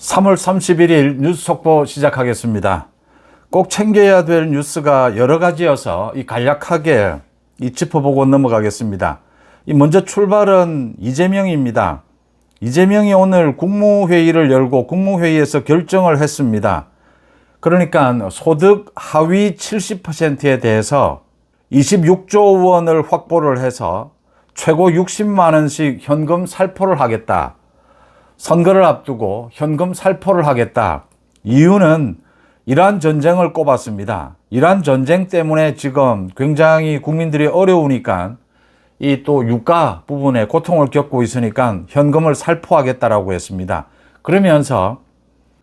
3월 31일 뉴스 속보 시작하겠습니다. 꼭 챙겨야 될 뉴스가 여러 가지여서 간략하게 짚어보고 넘어가겠습니다. 먼저 출발은 이재명입니다. 이재명이 오늘 국무회의를 열고 국무회의에서 결정을 했습니다. 그러니까 소득 하위 70%에 대해서 26조 원을 확보를 해서 최고 60만 원씩 현금 살포를 하겠다. 선거를 앞두고 현금 살포를 하겠다. 이유는 이란 전쟁을 꼽았습니다. 이란 전쟁 때문에 지금 굉장히 국민들이 어려우니까 이 또 유가 부분에 고통을 겪고 있으니까 현금을 살포하겠다라고 했습니다. 그러면서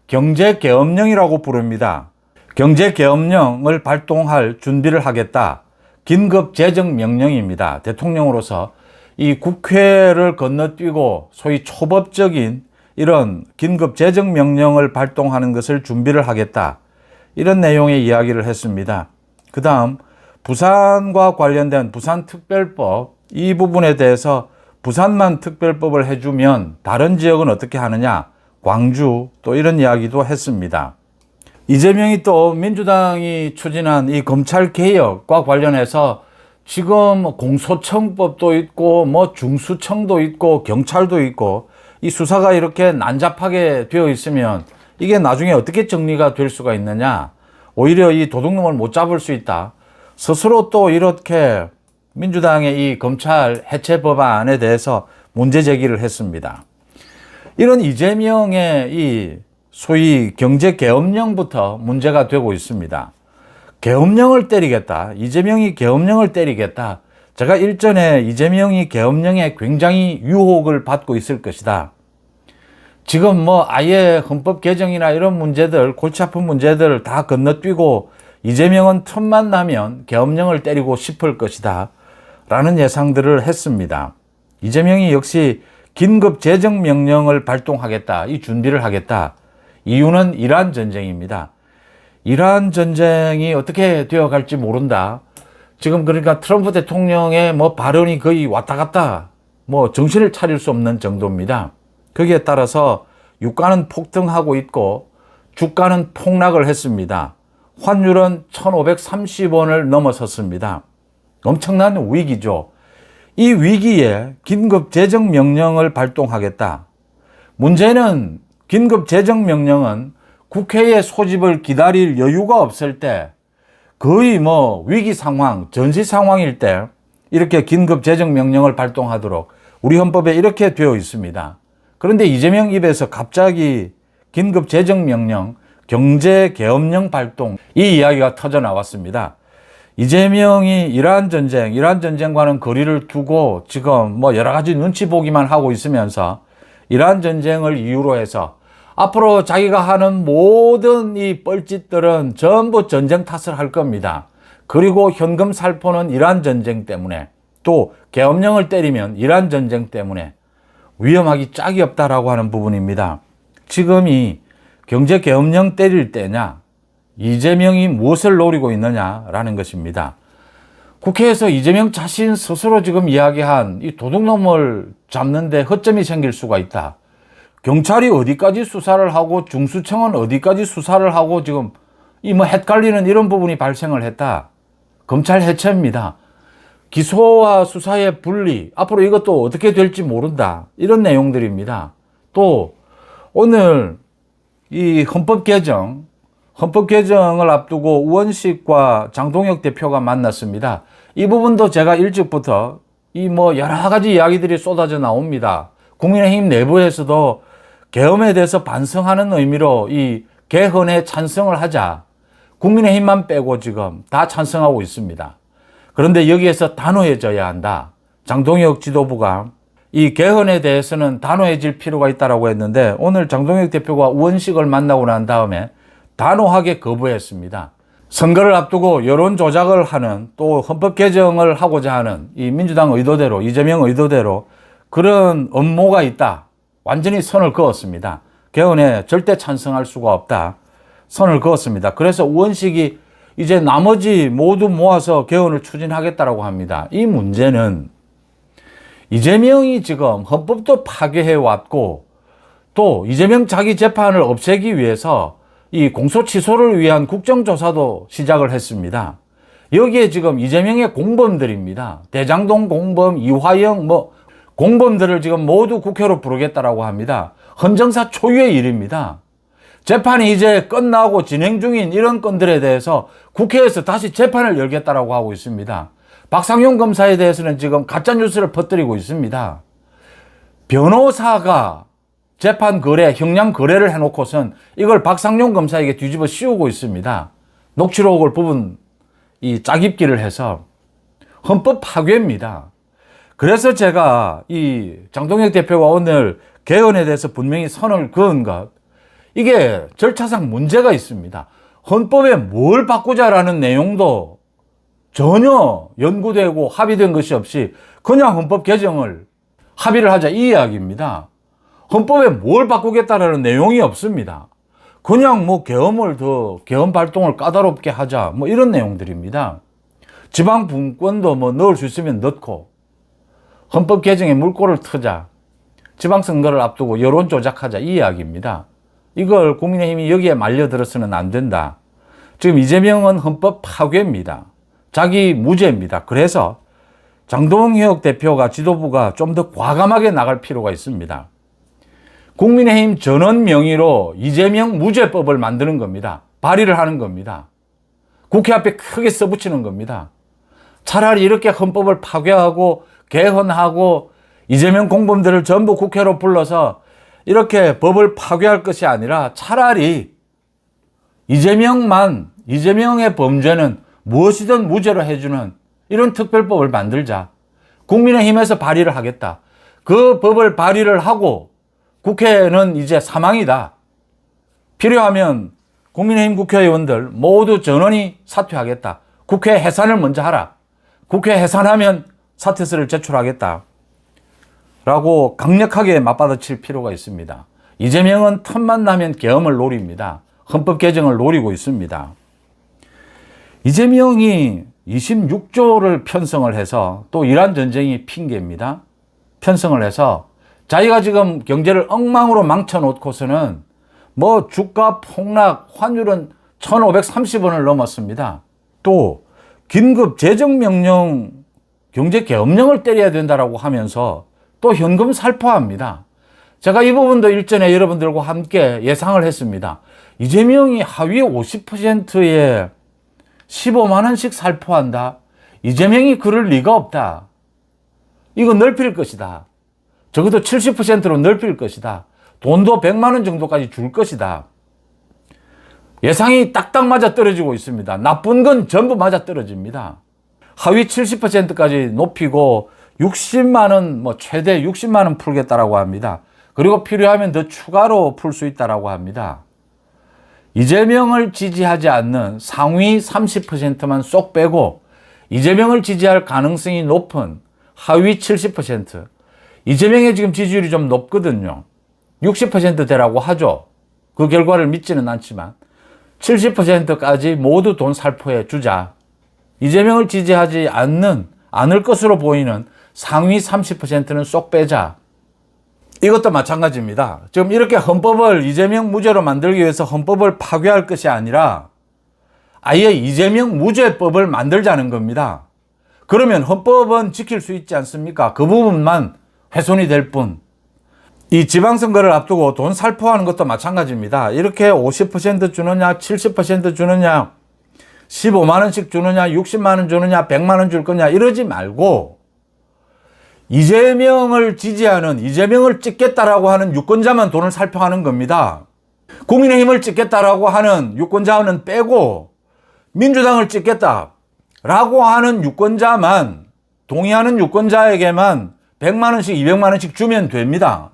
경제계엄령이라고 부릅니다. 경제계엄령을 발동할 준비를 하겠다. 긴급재정명령입니다. 대통령으로서 이 국회를 건너뛰고 소위 초법적인 이런 긴급재정명령을 발동하는 것을 준비를 하겠다. 이런 내용의 이야기를 했습니다. 그 다음 부산과 관련된 부산특별법 이 부분에 대해서 부산만 특별법을 해주면 다른 지역은 어떻게 하느냐, 광주 또 이런 이야기도 했습니다. 이재명이 또 민주당이 추진한 이 검찰개혁과 관련해서 지금 공소청법도 있고 중수청도 있고 경찰도 있고 이 수사가 이렇게 난잡하게 되어 있으면 이게 나중에 어떻게 정리가 될 수가 있느냐, 오히려 이 도둑놈을 못 잡을 수 있다. 스스로 또 이렇게 민주당의 이 검찰 해체 법안에 대해서 문제 제기를 했습니다. 이런 이재명의 이 소위 경제계엄령부터 문제가 되고 있습니다. 계엄령을 때리겠다. 이재명이 계엄령을 때리겠다. 제가 일전에 이재명이 계엄령에 굉장히 유혹을 받고 있을 것이다. 지금 아예 헌법 개정이나 이런 문제들, 골치 아픈 문제들을 다 건너뛰고 이재명은 틈만 나면 계엄령을 때리고 싶을 것이다. 라는 예상들을 했습니다. 이재명이 역시 긴급재정명령을 발동하겠다. 이 준비를 하겠다. 이유는 이란 전쟁입니다. 이란 전쟁이 어떻게 되어갈지 모른다. 지금 그러니까 트럼프 대통령의 발언이 거의 왔다 갔다 정신을 차릴 수 없는 정도입니다. 거기에 따라서 유가는 폭등하고 있고 주가는 폭락을 했습니다. 환율은 1,530원을 넘어섰습니다. 엄청난 위기죠. 이 위기에 긴급재정명령을 발동하겠다. 문제는 긴급재정명령은 국회의 소집을 기다릴 여유가 없을 때 거의 위기 상황, 전시 상황일 때 이렇게 긴급재정명령을 발동하도록 우리 헌법에 이렇게 되어 있습니다. 그런데 이재명 입에서 갑자기 긴급재정명령, 경제계엄령 발동 이 이야기가 터져 나왔습니다. 이재명이 이란 전쟁과는 거리를 두고 지금 여러 가지 눈치 보기만 하고 있으면서 이란 전쟁을 이유로 해서 앞으로 자기가 하는 모든 이 뻘짓들은 전부 전쟁 탓을 할 겁니다. 그리고 현금 살포는 이란 전쟁 때문에, 또 계엄령을 때리면 이란 전쟁 때문에 위험하기 짝이 없다라고 하는 부분입니다. 지금이 경제계엄령 때릴 때냐, 이재명이 무엇을 노리고 있느냐라는 것입니다. 국회에서 이재명 자신 스스로 지금 이야기한 이 도둑놈을 잡는데 허점이 생길 수가 있다. 경찰이 어디까지 수사를 하고 중수청은 어디까지 수사를 하고 지금 이 헷갈리는 이런 부분이 발생을 했다. 검찰 해체입니다. 기소와 수사의 분리, 앞으로 이것도 어떻게 될지 모른다. 이런 내용들입니다. 또 오늘 이 헌법 개정을 앞두고 우원식과 장동혁 대표가 만났습니다. 이 부분도 제가 일찍부터 여러 가지 이야기들이 쏟아져 나옵니다. 국민의힘 내부에서도 계엄에 대해서 반성하는 의미로 이 개헌에 찬성을 하자. 국민의힘만 빼고 지금 다 찬성하고 있습니다. 그런데 여기에서 단호해져야 한다. 장동혁 지도부가 이 개헌에 대해서는 단호해질 필요가 있다고 했는데 오늘 장동혁 대표가 우원식을 만나고 난 다음에 단호하게 거부했습니다. 선거를 앞두고 여론 조작을 하는, 또 헌법 개정을 하고자 하는 이 민주당 의도대로, 이재명 의도대로 그런 음모가 있다. 완전히 선을 그었습니다. 개헌에 절대 찬성할 수가 없다. 선을 그었습니다. 그래서 우원식이 이제 나머지 모두 모아서 개헌을 추진하겠다고 합니다. 이 문제는 이재명이 지금 헌법도 파괴해 왔고 또 이재명 자기 재판을 없애기 위해서 이 공소 취소를 위한 국정조사도 시작을 했습니다. 여기에 지금 이재명의 공범들입니다. 대장동 공범, 이화영 공범들을 지금 모두 국회로 부르겠다라고 합니다. 헌정사 초유의 일입니다. 재판이 이제 끝나고 진행 중인 이런 건들에 대해서 국회에서 다시 재판을 열겠다라고 하고 있습니다. 박상용 검사에 대해서는 지금 가짜뉴스를 퍼뜨리고 있습니다. 변호사가 재판 거래, 형량 거래를 해놓고선 이걸 박상용 검사에게 뒤집어 씌우고 있습니다. 녹취록을 부분 짜깁기를 해서 헌법 파괴입니다. 그래서 제가 이 장동혁 대표가 오늘 개헌에 대해서 분명히 선을 그은 것, 이게 절차상 문제가 있습니다. 헌법에 뭘 바꾸자라는 내용도 전혀 연구되고 합의된 것이 없이 그냥 헌법 개정을 합의를 하자 이 이야기입니다. 헌법에 뭘 바꾸겠다라는 내용이 없습니다. 그냥 개헌 발동을 까다롭게 하자 이런 내용들입니다. 지방 분권도 넣을 수 있으면 넣고 헌법 개정에 물꼬를 트자, 지방선거를 앞두고 여론 조작하자 이 이야기입니다. 이걸 국민의힘이 여기에 말려들어서는 안 된다. 지금 이재명은 헌법 파괴입니다. 자기 무죄입니다. 그래서 장동혁 대표가 지도부가 좀 더 과감하게 나갈 필요가 있습니다. 국민의힘 전원 명의로 이재명 무죄법을 만드는 겁니다. 발의를 하는 겁니다. 국회 앞에 크게 써붙이는 겁니다. 차라리 이렇게 헌법을 파괴하고 개헌하고 이재명 공범들을 전부 국회로 불러서 이렇게 법을 파괴할 것이 아니라 차라리 이재명의 범죄는 무엇이든 무죄로 해주는 이런 특별법을 만들자. 국민의힘에서 발의를 하겠다. 그 법을 발의를 하고 국회는 이제 사망이다. 필요하면 국민의힘 국회의원들 모두 전원이 사퇴하겠다. 국회 해산을 먼저 하라. 국회 해산하면 사퇴서를 제출하겠다. 라고 강력하게 맞받아칠 필요가 있습니다. 이재명은 틈만 나면 계엄을 노립니다. 헌법 개정을 노리고 있습니다. 이재명이 26조를 편성을 해서 또 이란 전쟁이 핑계입니다. 편성을 해서 자기가 지금 경제를 엉망으로 망쳐놓고서는 주가 폭락, 환율은 1,530원을 넘었습니다. 또 긴급 재정명령, 경제계엄령을 때려야 된다라고 하면서 또 현금 살포합니다. 제가 이 부분도 일전에 여러분들과 함께 예상을 했습니다. 이재명이 하위 50%에 15만 원씩 살포한다. 이재명이 그럴 리가 없다. 이거 넓힐 것이다. 적어도 70%로 넓힐 것이다. 돈도 100만 원 정도까지 줄 것이다. 예상이 딱딱 맞아 떨어지고 있습니다. 나쁜 건 전부 맞아 떨어집니다. 하위 70%까지 높이고 60만 원, 최대 60만 원 풀겠다라고 합니다. 그리고 필요하면 더 추가로 풀 수 있다라고 합니다. 이재명을 지지하지 않는 상위 30%만 쏙 빼고 이재명을 지지할 가능성이 높은 하위 70%. 이재명의 지금 지지율이 좀 높거든요. 60%대라고 하죠. 그 결과를 믿지는 않지만 70%까지 모두 돈 살포해 주자. 이재명을 지지하지 않을 것으로 보이는 상위 30%는 쏙 빼자. 이것도 마찬가지입니다. 지금 이렇게 헌법을 이재명 무죄로 만들기 위해서 헌법을 파괴할 것이 아니라 아예 이재명 무죄법을 만들자는 겁니다. 그러면 헌법은 지킬 수 있지 않습니까? 그 부분만 훼손이 될 뿐. 이 지방선거를 앞두고 돈 살포하는 것도 마찬가지입니다. 이렇게 50% 주느냐, 70% 주느냐, 15만 원씩 주느냐, 60만 원 주느냐, 100만 원 줄 거냐 이러지 말고 이재명을 지지하는, 이재명을 찍겠다라고 하는 유권자만 돈을 살펴하는 겁니다. 국민의힘을 찍겠다라고 하는 유권자는 빼고 민주당을 찍겠다라고 하는 유권자만, 동의하는 유권자에게만 100만 원씩, 200만 원씩 주면 됩니다.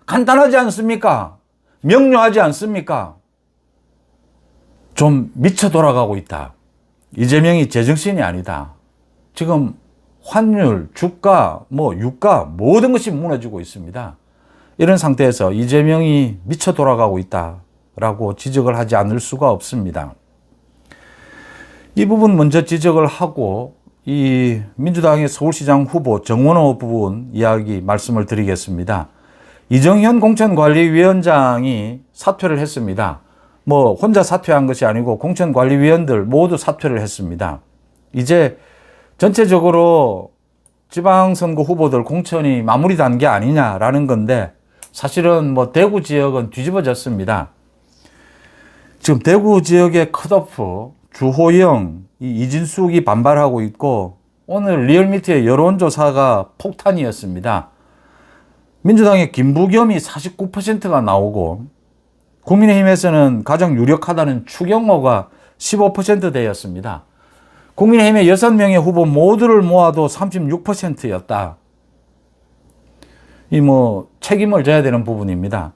간단하지 않습니까? 명료하지 않습니까? 좀 미쳐 돌아가고 있다. 이재명이 제정신이 아니다. 지금 환율, 주가, 유가 모든 것이 무너지고 있습니다. 이런 상태에서 이재명이 미쳐 돌아가고 있다라고 지적을 하지 않을 수가 없습니다. 이 부분 먼저 지적을 하고 이 민주당의 서울시장 후보 정원호 부분 이야기 말씀을 드리겠습니다. 이정현 공천관리위원장이 사퇴를 했습니다. 뭐 혼자 사퇴한 것이 아니고 공천관리위원들 모두 사퇴를 했습니다. 이제 전체적으로 지방선거 후보들 공천이 마무리된 게 아니냐라는 건데, 사실은 뭐 대구 지역은 뒤집어졌습니다. 지금 대구 지역의 컷오프 주호영, 이진숙이 반발하고 있고, 오늘 리얼미터의 여론조사가 폭탄이었습니다. 민주당의 김부겸이 49%가 나오고, 국민의힘에서는 가장 유력하다는 추경호가 15%대였습니다. 국민의힘의 6명의 후보 모두를 모아도 36%였다. 이 뭐 책임을 져야 되는 부분입니다.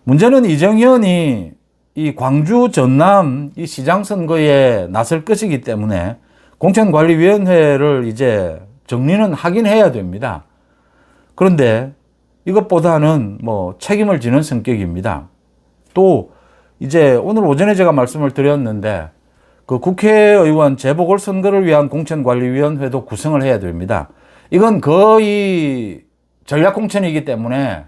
문제는 이정현이 이 광주 전남 이 시장 선거에 나설 것이기 때문에 공천관리위원회를 이제 정리는 하긴 해야 됩니다. 그런데 이것보다는 뭐 책임을 지는 성격입니다. 또 이제 오늘 오전에 제가 말씀을 드렸는데, 그 국회의원 재보궐선거를 위한 공천관리위원회도 구성을 해야 됩니다. 이건 거의 전략공천이기 때문에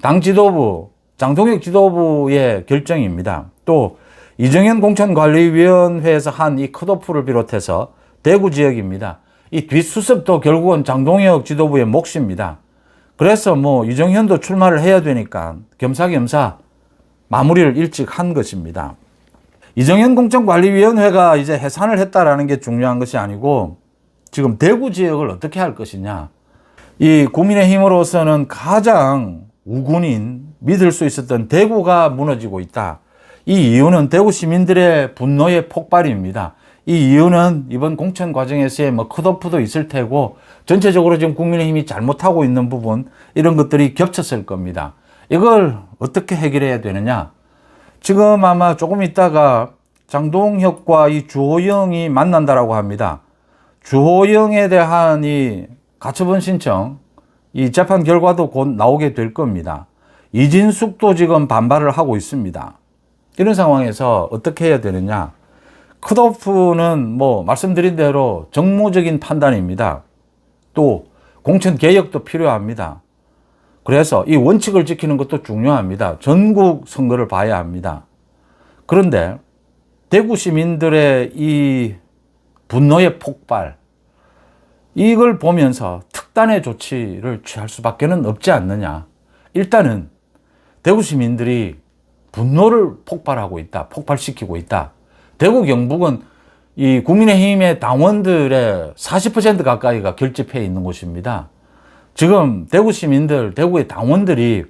당 지도부, 장동혁 지도부의 결정입니다. 또 이정현 공천관리위원회에서 한 이 컷오프를 비롯해서 대구 지역입니다. 이 뒷수습도 결국은 장동혁 지도부의 몫입니다. 그래서 뭐 이정현도 출마를 해야 되니까 겸사겸사 마무리를 일찍 한 것입니다. 이정현 공천관리위원회가 이제 해산을 했다라는 게 중요한 것이 아니고, 지금 대구 지역을 어떻게 할 것이냐. 이 국민의힘으로서는 가장 우군인, 믿을 수 있었던 대구가 무너지고 있다. 이 이유는 대구 시민들의 분노의 폭발입니다. 이 이유는 이번 공천 과정에서의 뭐 컷오프도 있을 테고, 전체적으로 지금 국민의힘이 잘못하고 있는 부분, 이런 것들이 겹쳤을 겁니다. 이걸 어떻게 해결해야 되느냐. 지금 아마 조금 있다가 장동혁과 이 주호영이 만난다라고 합니다. 주호영에 대한 이 가처분 신청, 이 재판 결과도 곧 나오게 될 겁니다. 이진숙도 지금 반발을 하고 있습니다. 이런 상황에서 어떻게 해야 되느냐. 컷오프는 뭐 말씀드린 대로 정무적인 판단입니다. 또 공천 개혁도 필요합니다. 그래서 이 원칙을 지키는 것도 중요합니다. 전국 선거를 봐야 합니다. 그런데 대구 시민들의 이 분노의 폭발, 이걸 보면서 특단의 조치를 취할 수밖에 없지 않느냐. 일단은 대구 시민들이 분노를 폭발하고 있다, 폭발시키고 있다. 대구 경북은 이 국민의힘의 당원들의 40% 가까이가 결집해 있는 곳입니다. 지금 대구 시민들, 대구의 당원들이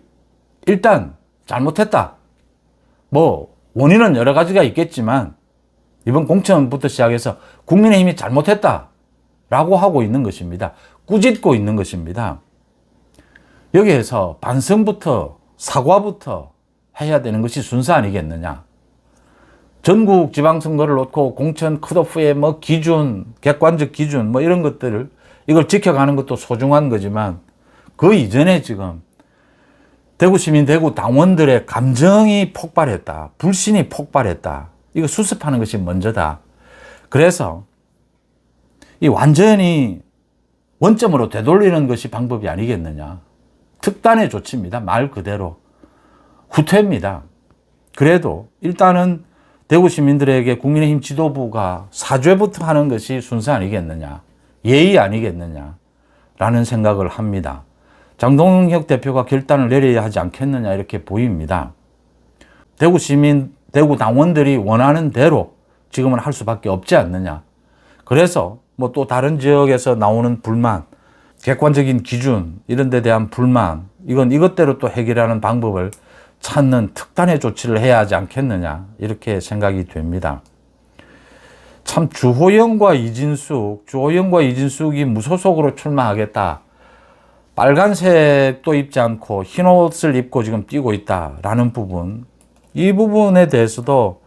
일단 잘못했다. 뭐 원인은 여러 가지가 있겠지만 이번 공천부터 시작해서 국민의힘이 잘못했다 라고 하고 있는 것입니다. 꾸짖고 있는 것입니다. 여기에서 반성부터 사과부터 해야 되는 것이 순서 아니겠느냐. 전국 지방선거를 놓고 공천 컷오프의 뭐 기준, 객관적 기준 뭐 이런 것들을 이걸 지켜가는 것도 소중한 거지만, 그 이전에 지금 대구 시민, 대구 당원들의 감정이 폭발했다. 불신이 폭발했다. 이거 수습하는 것이 먼저다. 그래서 이 완전히 원점으로 되돌리는 것이 방법이 아니겠느냐. 특단의 조치입니다. 말 그대로. 후퇴입니다. 그래도 일단은 대구 시민들에게 국민의힘 지도부가 사죄부터 하는 것이 순서 아니겠느냐. 예의 아니겠느냐. 라는 생각을 합니다. 장동혁 대표가 결단을 내려야 하지 않겠느냐 이렇게 보입니다. 대구 시민, 대구 당원들이 원하는 대로 지금은 할 수밖에 없지 않느냐. 그래서 뭐 또 다른 지역에서 나오는 불만, 객관적인 기준 이런 데 대한 불만, 이건 이것대로 또 해결하는 방법을 찾는 특단의 조치를 해야 하지 않겠느냐 이렇게 생각이 됩니다. 참 주호영과 이진숙이 무소속으로 출마하겠다. 빨간색도 입지 않고 흰 옷을 입고 지금 뛰고 있다라는 부분, 이 부분에 대해서도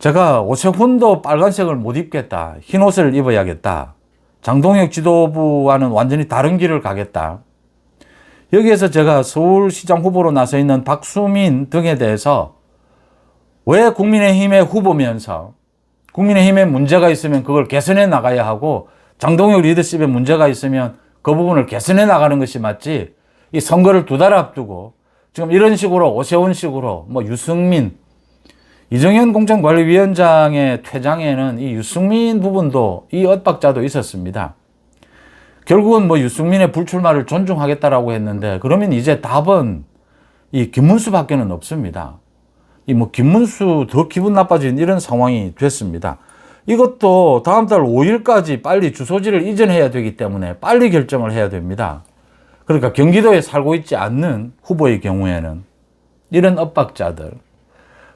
제가 오세훈도 빨간색을 못 입겠다. 흰 옷을 입어야겠다. 장동혁 지도부와는 완전히 다른 길을 가겠다. 여기에서 제가 서울시장 후보로 나서 있는 박수민 등에 대해서 왜 국민의힘의 후보면서 국민의힘에 문제가 있으면 그걸 개선해 나가야 하고, 장동혁 리더십에 문제가 있으면 그 부분을 개선해 나가는 것이 맞지, 이 선거를 2달 앞두고 지금 이런 식으로 오세훈식으로 뭐 유승민, 이정현 공천관리위원장의 퇴장에는 이 유승민 부분도 이 엇박자도 있었습니다. 결국은 뭐 유승민의 불출마를 존중하겠다라고 했는데 그러면 이제 답은 이 김문수밖에는 없습니다. 이 뭐 김문수 더 기분 나빠진 이런 상황이 됐습니다. 이것도 다음 달 5일까지 빨리 주소지를 이전해야 되기 때문에 빨리 결정을 해야 됩니다. 그러니까 경기도에 살고 있지 않는 후보의 경우에는 이런 엇박자들.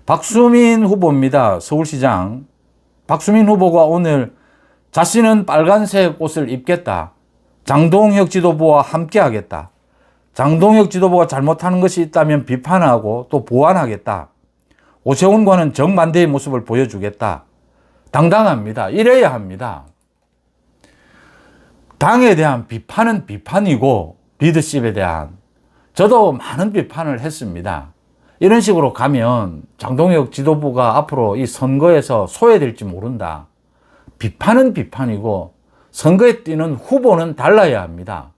박수민 후보입니다. 서울시장. 박수민 후보가 오늘 자신은 빨간색 옷을 입겠다. 장동혁 지도부와 함께 하겠다. 장동혁 지도부가 잘못하는 것이 있다면 비판하고 또 보완하겠다. 오세훈과는 정반대의 모습을 보여주겠다. 당당합니다. 이래야 합니다. 당에 대한 비판은 비판이고 리더십에 대한 저도 많은 비판을 했습니다. 이런 식으로 가면 장동혁 지도부가 앞으로 이 선거에서 소외될지 모른다. 비판은 비판이고 선거에 뛰는 후보는 달라야 합니다.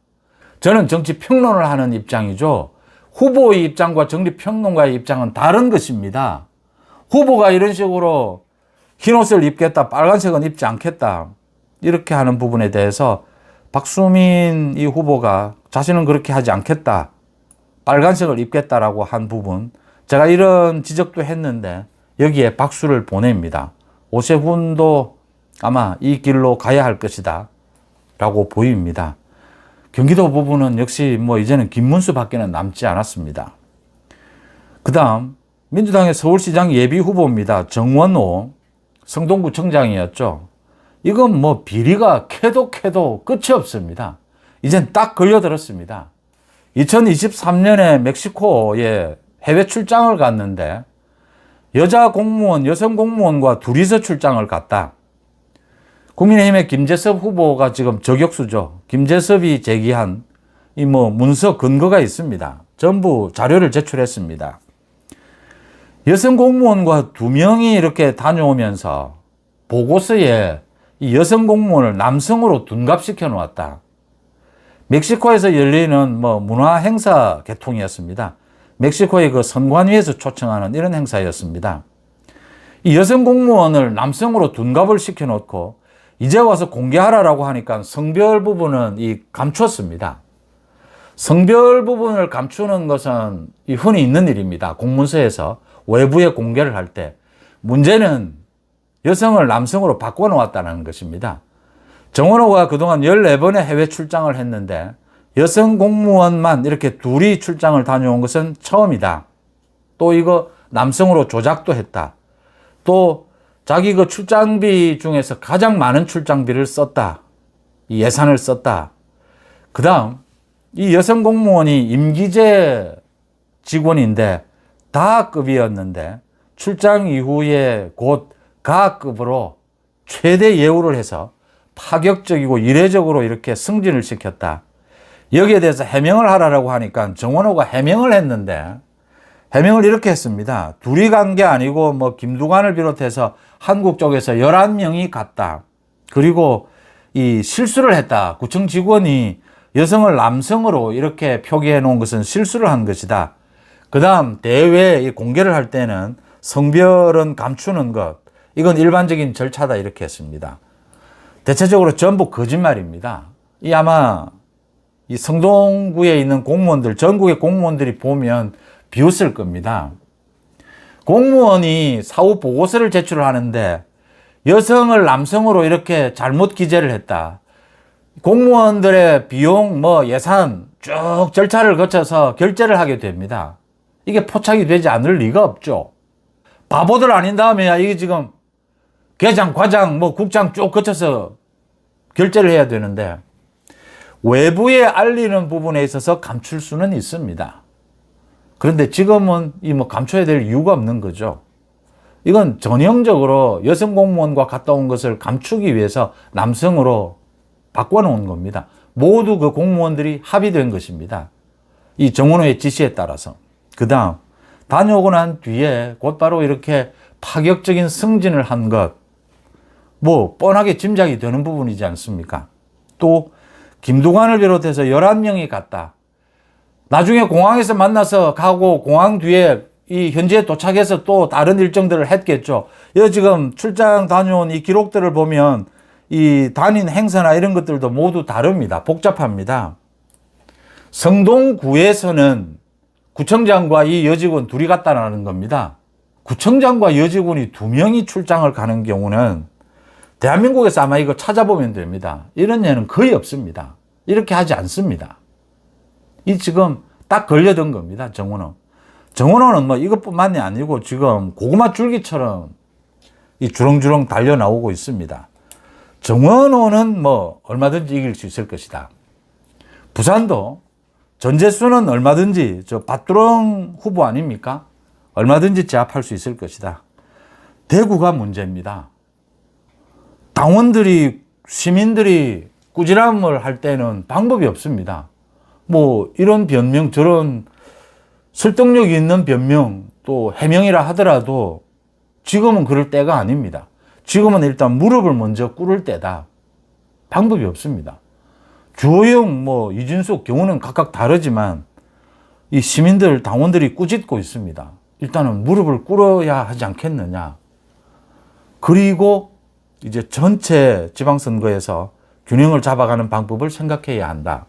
저는 정치 평론을 하는 입장이죠. 후보의 입장과 정치평론가의 입장은 다른 것입니다. 후보가 이런 식으로 흰 옷을 입겠다, 빨간색은 입지 않겠다 이렇게 하는 부분에 대해서 박수민 이 후보가 자신은 그렇게 하지 않겠다, 빨간색을 입겠다라고 한 부분, 제가 이런 지적도 했는데 여기에 박수를 보냅니다. 오세훈도 아마 이 길로 가야 할 것이다 라고 보입니다. 경기도 부분은 역시 뭐 이제는 김문수 밖에는 남지 않았습니다. 그 다음 민주당의 서울시장 예비 후보입니다. 정원호 성동구청장이었죠. 이건 뭐 비리가 캐도 끝이 없습니다. 이젠 딱 걸려들었습니다. 2023년에 멕시코에 해외 출장을 갔는데 여자 공무원, 여성 공무원과 둘이서 출장을 갔다. 국민의힘의 김재섭 후보가 지금 저격수죠. 김재섭이 제기한 이 뭐 문서 근거가 있습니다. 전부 자료를 제출했습니다. 여성 공무원과 2명이 이렇게 다녀오면서 보고서에 이 여성 공무원을 남성으로 둔갑시켜 놓았다. 멕시코에서 열리는 뭐 문화 행사 계통이었습니다. 멕시코의 그 선관위에서 초청하는 이런 행사였습니다. 이 여성 공무원을 남성으로 둔갑을 시켜 놓고 이제 와서 공개하라라고 하니까 성별 부분은 감췄습니다. 성별 부분을 감추는 것은 흔히 있는 일입니다. 공문서에서 외부에 공개를 할 때. 문제는 여성을 남성으로 바꿔놓았다는 것입니다. 정원호가 그동안 14번의 해외 출장을 했는데 여성 공무원만 이렇게 둘이 출장을 다녀온 것은 처음이다. 또 이거 남성으로 조작도 했다. 또 자기 그 출장비 중에서 가장 많은 출장비를 썼다. 이 예산을 썼다. 그 다음 이 여성 공무원이 임기제 직원인데 다급이었는데 출장 이후에 곧 가급으로 최대 예우를 해서 파격적이고 이례적으로 이렇게 승진을 시켰다. 여기에 대해서 해명을 하라고 하니까 정원호가 해명을 했는데 해명을 이렇게 했습니다. 둘이 간 게 아니고 뭐 김두관을 비롯해서 한국 쪽에서 11명이 갔다. 그리고 이 실수를 했다. 구청 직원이 여성을 남성으로 이렇게 표기해 놓은 것은 실수를 한 것이다. 그 다음 대외 공개를 할 때는 성별은 감추는 것, 이건 일반적인 절차다 이렇게 했습니다. 대체적으로 전부 거짓말입니다. 아마 이 성동구에 있는 공무원들, 전국의 공무원들이 보면 비웃을 겁니다. 공무원이 사후 보고서를 제출을 하는데 여성을 남성으로 이렇게 잘못 기재를 했다. 공무원들의 비용, 예산 쭉 절차를 거쳐서 결제를 하게 됩니다. 이게 포착이 되지 않을 리가 없죠. 바보들 아닌 다음에야 이게 지금 계장, 과장, 국장 쭉 거쳐서 결제를 해야 되는데 외부에 알리는 부분에 있어서 감출 수는 있습니다. 그런데 지금은 감춰야 될 이유가 없는 거죠. 이건 전형적으로 여성 공무원과 갔다 온 것을 감추기 위해서 남성으로 바꿔놓은 겁니다. 모두 그 공무원들이 합의된 것입니다. 이 정원호의 지시에 따라서. 그 다음 다녀오고 난 뒤에 곧바로 이렇게 파격적인 승진을 한 것, 뻔하게 짐작이 되는 부분이지 않습니까? 또 김두관을 비롯해서 11명이 갔다. 나중에 공항에서 만나서 가고 공항 뒤에 이 현지에 도착해서 또 다른 일정들을 했겠죠. 여기 지금 출장 다녀온 이 기록들을 보면 이 다닌 행사나 이런 것들도 모두 다릅니다. 복잡합니다. 성동구에서는 구청장과 이 여직원 둘이 갔다라는 겁니다. 구청장과 여직원이 2명이 출장을 가는 경우는 대한민국에서 아마 이거 찾아보면 됩니다. 이런 예는 거의 없습니다. 이렇게 하지 않습니다. 이 지금 딱 걸려든 겁니다. 정원호. 정원호는 뭐 이것뿐만이 아니고 지금 고구마 줄기처럼 이 주렁주렁 달려 나오고 있습니다. 정원호는 뭐 얼마든지 이길 수 있을 것이다. 부산도 전재수는 얼마든지 저 밭두렁 후보 아닙니까? 얼마든지 제압할 수 있을 것이다. 대구가 문제입니다. 당원들이, 시민들이 꾸지람을 할 때는 방법이 없습니다. 뭐 이런 변명, 저런 설득력이 있는 변명, 또 해명이라 하더라도 지금은 그럴 때가 아닙니다. 지금은 일단 무릎을 먼저 꿇을 때다. 방법이 없습니다. 주호영, 뭐 이준석 경우는 각각 다르지만 이 시민들, 당원들이 꾸짖고 있습니다. 일단은 무릎을 꿇어야 하지 않겠느냐. 그리고 이제 전체 지방선거에서 균형을 잡아가는 방법을 생각해야 한다.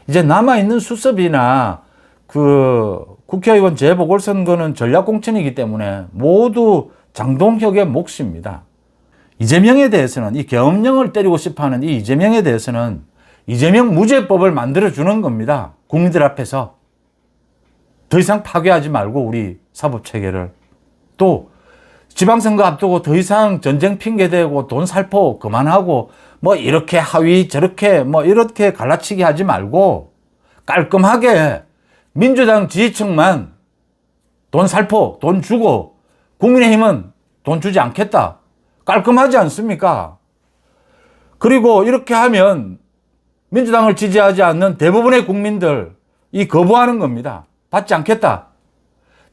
이제 남아있는 수습이나 그 국회의원 재보궐선거는 전략공천이기 때문에 모두 장동혁의 몫입니다. 이재명에 대해서는, 이 계엄령을 때리고 싶어하는 이 이재명에 대해서는 이재명 무죄법을 만들어주는 겁니다. 국민들 앞에서. 더 이상 파괴하지 말고 우리 사법체계를. 또 지방선거 앞두고 더 이상 전쟁 핑계대고 돈 살포 그만하고 뭐 이렇게 하위 저렇게 뭐 이렇게 갈라치기 하지 말고 깔끔하게 민주당 지지층만 돈 살포, 돈 주고 국민의힘은 돈 주지 않겠다. 깔끔하지 않습니까? 그리고 이렇게 하면 민주당을 지지하지 않는 대부분의 국민들 이 거부하는 겁니다. 받지 않겠다.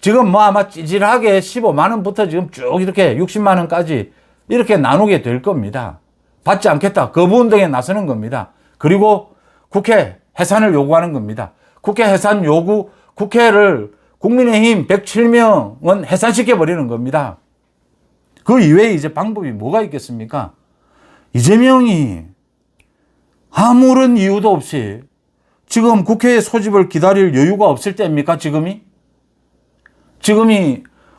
지금 뭐 아마 찌질하게 15만 원부터 지금 쭉 이렇게 60만 원까지 이렇게 나누게 될 겁니다. 받지 않겠다. 거부운동에 나서는 겁니다. 그리고 국회 해산을 요구하는 겁니다. 국회 해산 요구, 국회를 국민의힘 107명은 해산시켜버리는 겁니다. 그 이외에 이제 방법이 뭐가 있겠습니까? 이재명이 아무런 이유도 없이 지금 국회의 소집을 기다릴 여유가 없을 때입니까? 지금이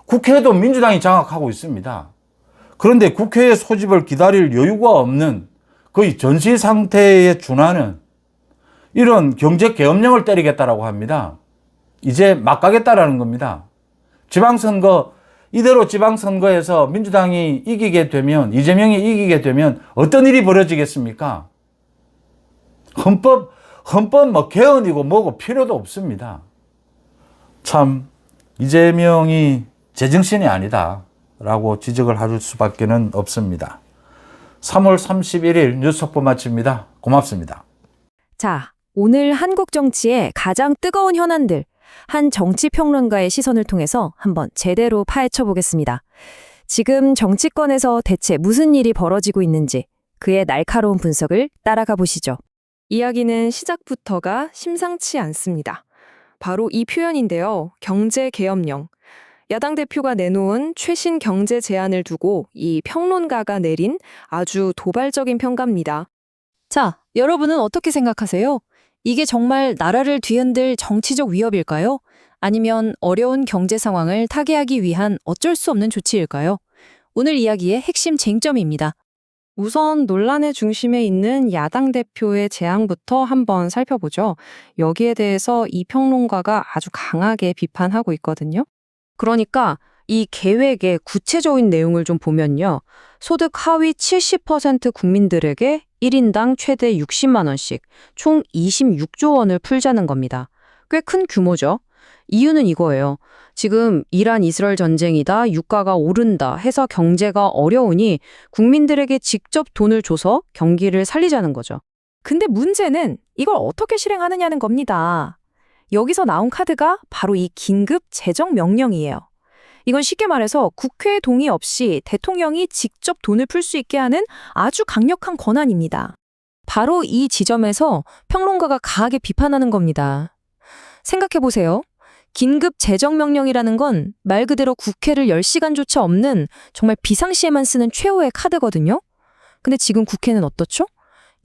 국회도 민주당이 장악하고 있습니다. 그런데 국회의 소집을 기다릴 여유가 없는 거의 전시 상태에 준하는 이런 경제 계엄령을 때리겠다라고 합니다. 이제 막 가겠다라는 겁니다. 지방선거, 이대로 지방선거에서 민주당이 이기게 되면, 이재명이 이기게 되면 어떤 일이 벌어지겠습니까? 헌법 뭐 개헌이고 뭐고 필요도 없습니다. 참 이재명이 제정신이 아니다라고 지적을 할 수밖에 없습니다. 3월 31일 뉴스 속보 마칩니다. 고맙습니다. 자, 오늘 한국 정치의 가장 뜨거운 현안들, 한 정치평론가의 시선을 통해서 한번 제대로 파헤쳐 보겠습니다. 지금 정치권에서 대체 무슨 일이 벌어지고 있는지 그의 날카로운 분석을 따라가 보시죠. 이야기는 시작부터가 심상치 않습니다. 바로 이 표현인데요. 경제계엄령. 야당 대표가 내놓은 최신 경제 제안을 두고 이 평론가가 내린 아주 도발적인 평가입니다. 자, 여러분은 어떻게 생각하세요? 이게 정말 나라를 뒤흔들 정치적 위협일까요? 아니면 어려운 경제 상황을 타개하기 위한 어쩔 수 없는 조치일까요? 오늘 이야기의 핵심 쟁점입니다. 우선 논란의 중심에 있는 야당 대표의 제안부터 한번 살펴보죠. 여기에 대해서 이 평론가가 아주 강하게 비판하고 있거든요. 그러니까 이 계획의 구체적인 내용을 좀 보면요. 소득 하위 70% 국민들에게 1인당 최대 60만 원씩 총 26조 원을 풀자는 겁니다. 꽤 큰 규모죠. 이유는 이거예요. 지금 이란 이스라엘 전쟁이다, 유가가 오른다 해서 경제가 어려우니 국민들에게 직접 돈을 줘서 경기를 살리자는 거죠. 근데 문제는 이걸 어떻게 실행하느냐는 겁니다. 여기서 나온 카드가 바로 이 긴급 재정 명령이에요. 이건 쉽게 말해서 국회의 동의 없이 대통령이 직접 돈을 풀 수 있게 하는 아주 강력한 권한입니다. 바로 이 지점에서 평론가가 강하게 비판하는 겁니다. 생각해보세요. 긴급 재정명령이라는 건 말 그대로 국회를 10시간조차 없는 정말 비상시에만 쓰는 최후의 카드거든요. 근데 지금 국회는 어떻죠?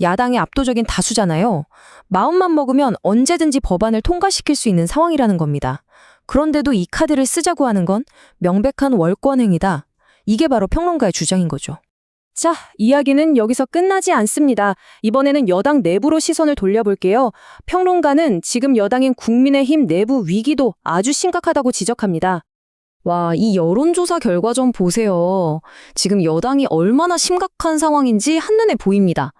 야당의 압도적인 다수잖아요. 마음만 먹으면 언제든지 법안을 통과시킬 수 있는 상황이라는 겁니다. 그런데도 이 카드를 쓰자고 하는 건 명백한 월권행위다. 이게 바로 평론가의 주장인 거죠. 자, 이야기는 여기서 끝나지 않습니다. 이번에는 여당 내부로 시선을 돌려볼게요. 평론가는 지금 여당인 국민의힘 내부 위기도 아주 심각하다고 지적합니다. 와, 이 여론조사 결과 좀 보세요. 지금 여당이 얼마나 심각한 상황인지 한눈에 보입니다.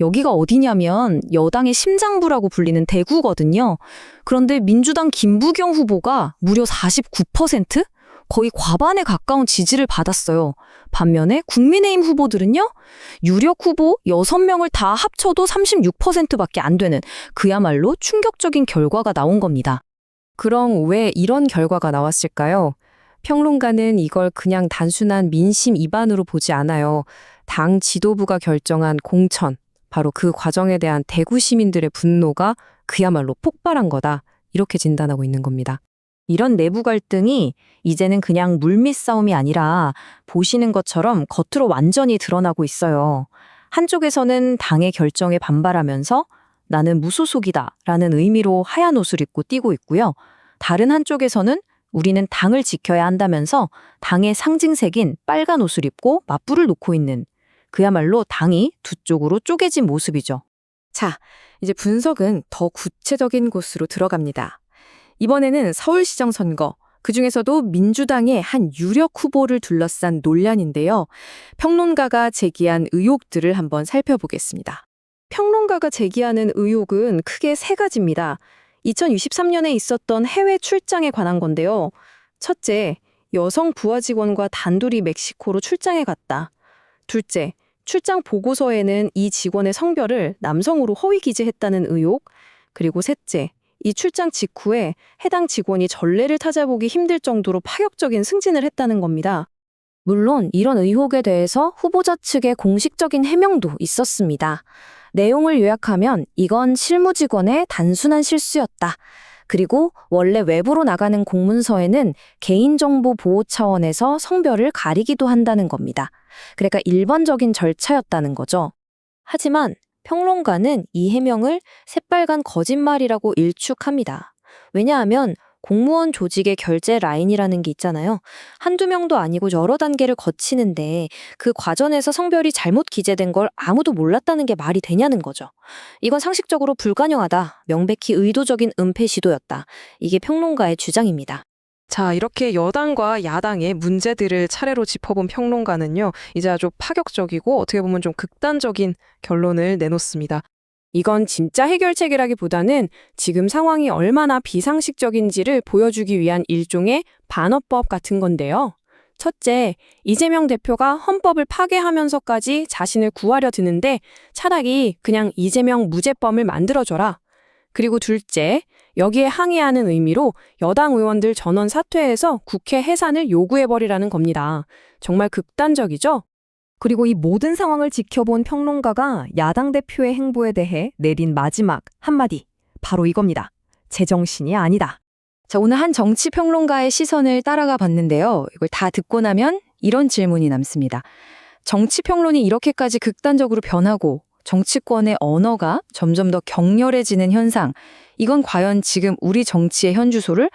여기가 어디냐면 여당의 심장부라고 불리는 대구거든요. 그런데 민주당 김부경 후보가 무려 49%? 거의 과반에 가까운 지지를 받았어요. 반면에 국민의힘 후보들은요, 유력 후보 6명을 다 합쳐도 36%밖에 안 되는 그야말로 충격적인 결과가 나온 겁니다. 그럼 왜 이런 결과가 나왔을까요? 평론가는 이걸 그냥 단순한 민심 이반으로 보지 않아요. 당 지도부가 결정한 공천, 바로 그 과정에 대한 대구 시민들의 분노가 그야말로 폭발한 거다. 이렇게 진단하고 있는 겁니다. 이런 내부 갈등이 이제는 그냥 물밑 싸움이 아니라 보시는 것처럼 겉으로 완전히 드러나고 있어요. 한쪽에서는 당의 결정에 반발하면서 나는 무소속이다 라는 의미로 하얀 옷을 입고 뛰고 있고요. 다른 한쪽에서는 우리는 당을 지켜야 한다면서 당의 상징색인 빨간 옷을 입고 맞불을 놓고 있는 그야말로 당이 두 쪽으로 쪼개진 모습이죠. 자, 이제 분석은 더 구체적인 곳으로 들어갑니다. 이번에는 서울시장 선거, 그중에서도 민주당의 한 유력 후보를 둘러싼 논란인데요. 평론가가 제기한 의혹들을 한번 살펴보겠습니다. 평론가가 제기하는 의혹은 크게 세 가지입니다. 2023년에 있었던 해외 출장에 관한 건데요. 첫째, 여성 부하 직원과 단둘이 멕시코로 출장에 갔다. 둘째, 출장 보고서에는 이 직원의 성별을 남성으로 허위 기재했다는 의혹. 그리고 셋째, 이 출장 직후에 해당 직원이 전례를 찾아보기 힘들 정도로 파격적인 승진을 했다는 겁니다. 물론 이런 의혹에 대해서 후보자 측의 공식적인 해명도 있었습니다. 내용을 요약하면 이건 실무 직원의 단순한 실수였다. 그리고 원래 외부로 나가는 공문서에는 개인정보 보호 차원에서 성별을 가리기도 한다는 겁니다. 그러니까 일반적인 절차였다는 거죠. 하지만 평론가는 이 해명을 새빨간 거짓말이라고 일축합니다. 왜냐하면 공무원 조직의 결제 라인이라는 게 있잖아요. 한두 명도 아니고 여러 단계를 거치는데 그 과정에서 성별이 잘못 기재된 걸 아무도 몰랐다는 게 말이 되냐는 거죠. 이건 상식적으로 불가능하다. 명백히 의도적인 은폐 시도였다. 이게 평론가의 주장입니다. 자, 이렇게 여당과 야당의 문제들을 차례로 짚어본 평론가는요, 이제 아주 파격적이고 어떻게 보면 좀 극단적인 결론을 내놓습니다. 이건 진짜 해결책이라기보다는 지금 상황이 얼마나 비상식적인지를 보여주기 위한 일종의 반어법 같은 건데요. 첫째, 이재명 대표가 헌법을 파괴하면서까지 자신을 구하려 드는데 차라리 그냥 이재명 무죄범을 만들어줘라. 그리고 둘째, 여기에 항의하는 의미로 여당 의원들 전원 사퇴해서 국회 해산을 요구해버리라는 겁니다. 정말 극단적이죠? 그리고 이 모든 상황을 지켜본 평론가가 야당 대표의 행보에 대해 내린 마지막 한마디, 바로 이겁니다. 제정신이 아니다. 자, 오늘 한 정치평론가의 시선을 따라가 봤는데요. 이걸 다 듣고 나면 이런 질문이 남습니다. 정치평론이 이렇게까지 극단적으로 변하고 정치권의 언어가 점점 더 격렬해지는 현상, 이건 과연 지금 우리 정치의 현주소를